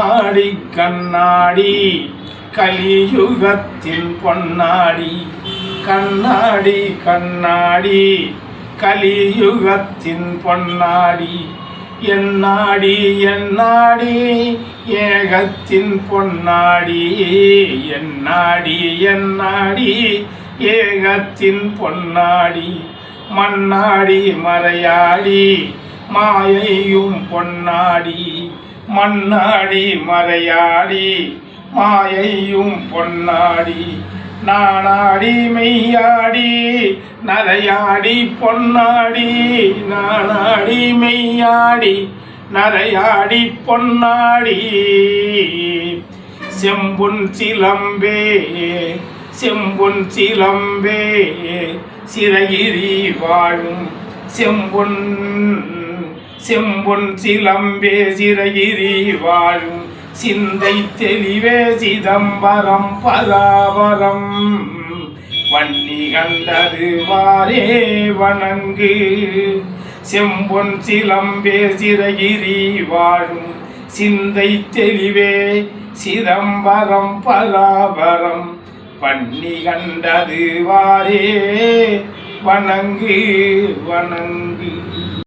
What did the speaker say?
கண்ணாடி கண்ணாடி கலியுகத்தின் பொன்னாடி, கண்ணாடி கண்ணாடி கலியுகத்தின் பொன்னாடி, என்னாடி என்னாடி ஏகத்தின் பொன்னாடி, என்னாடி என்னாடி ஏகத்தின் பொன்னாடி, மண்ணாடி மறையாடி மாயையும் பொன்னாடி, மண்ணாடி மறையாடி மாயையும் பொன்னாடி, நானாடி மெய்யாடி நரையாடி பொன்னாடி, நானாடி மெய்யாடி நரையாடி பொன்னாடி, செம்பொன் சிலம்பே செம்பொன் சிலம்பே சிறகிரி வாழும் செம்பொன் செம்பொன் சிலம்பே சிறகிரி வாழும் சிந்தை தெளிவே சிதம்பரம் பராபரம், வன்னி கண்டது வாரே வணங்கு, செம்பொன் சிலம்பே சிறகிரி வாழும் சிந்தை தெளிவே சிதம்பரம் பராபரம், வன்னி கண்டது வாரே வணங்கு வணங்கு.